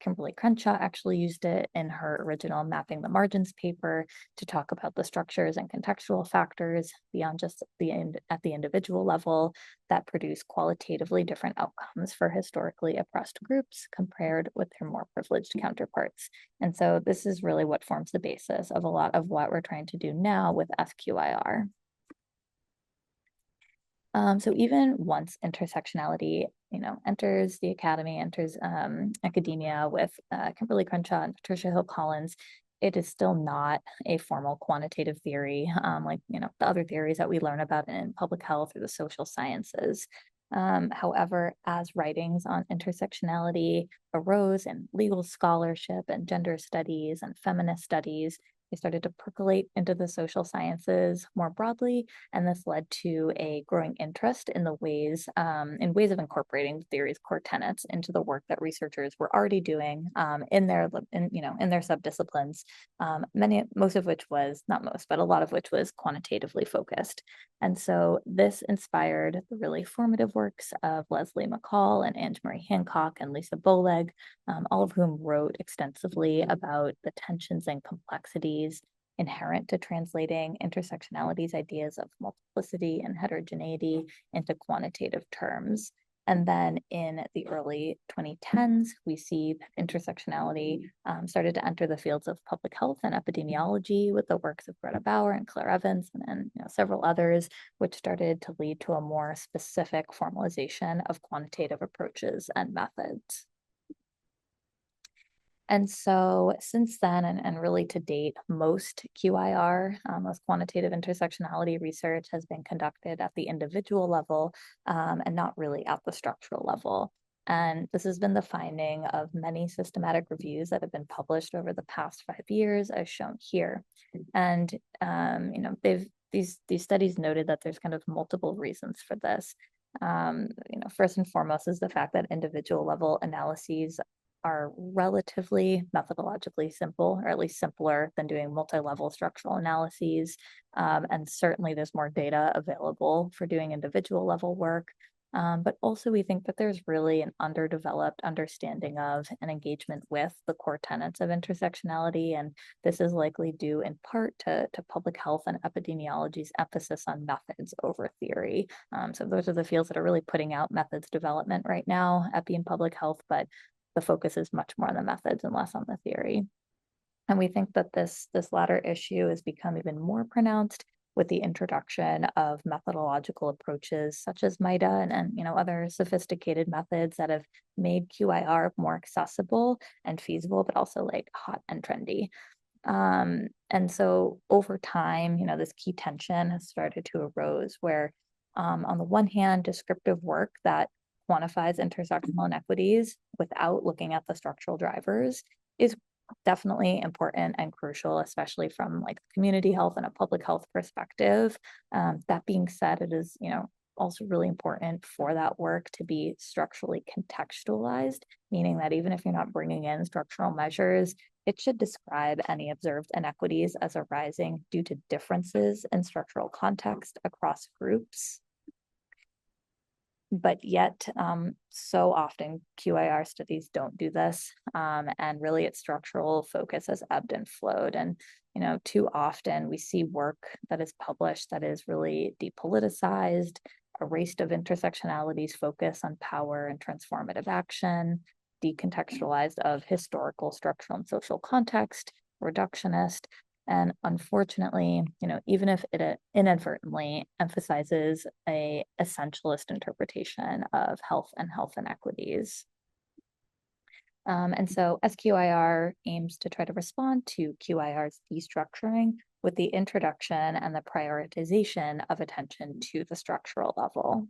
Kimberly Crenshaw actually used it in her original Mapping the Margins paper to talk about the structures and contextual factors beyond just at the individual level that produce qualitatively different outcomes for historically oppressed groups compared with their more privileged counterparts. And so this is really what forms the basis of a lot of what we're trying to do now with SQIR. So even once intersectionality, enters the academy, enters academia with Kimberly Crenshaw and Patricia Hill Collins, it is still not a formal quantitative theory, like the other theories that we learn about in public health or the social sciences. However, as writings on intersectionality arose in legal scholarship and gender studies and feminist studies, they started to percolate into the social sciences more broadly, and this led to a growing interest in the ways of incorporating the theory's core tenets into the work that researchers were already doing in their subdisciplines. Most of which was not most, but a lot of which was quantitatively focused. And so this inspired the really formative works of Leslie McCall and Ange Marie Hancock and Lisa Boleg, all of whom wrote extensively about the tensions and complexities inherent to translating intersectionality's ideas of multiplicity and heterogeneity into quantitative terms. And then in the early 2010s, we see intersectionality started to enter the fields of public health and epidemiology with the works of Greta Bauer and Claire Evans, and several others, which started to lead to a more specific formalization of quantitative approaches and methods. And so since then, and really to date, most QIR, most quantitative intersectionality research has been conducted at the individual level and not really at the structural level. And this has been the finding of many systematic reviews that have been published over the past 5 years, as shown here. And these studies noted that there's kind of multiple reasons for this. First and foremost is the fact that individual level analyses are relatively methodologically simple, or at least simpler than doing multi-level structural analyses. And certainly there's more data available for doing individual level work. But also we think that there's really an underdeveloped understanding of and engagement with the core tenets of intersectionality. And this is likely due in part to public health and epidemiology's emphasis on methods over theory. So those are the fields that are really putting out methods development right now, epi and public health, but the focus is much more on the methods and less on the theory. And we think that this latter issue has become even more pronounced with the introduction of methodological approaches such as MIDA and other sophisticated methods that have made QIR more accessible and feasible, but also like hot and trendy. And so over time, this key tension has started to arose where on the one hand, descriptive work that quantifies intersectional inequities without looking at the structural drivers is definitely important and crucial, especially from like community health and a public health perspective. That being said, it is, also really important for that work to be structurally contextualized, meaning that even if you're not bringing in structural measures, it should describe any observed inequities as arising due to differences in structural context across groups. But yet, so often QIR studies don't do this, and really its structural focus has ebbed and flowed. And too often we see work that is published that is really depoliticized, erased of intersectionality's focus on power and transformative action, decontextualized of historical, structural, and social context, reductionist. And unfortunately, even if it inadvertently emphasizes a essentialist interpretation of health and health inequities. And so SQIR aims to try to respond to QIR's destructuring with the introduction and the prioritization of attention to the structural level.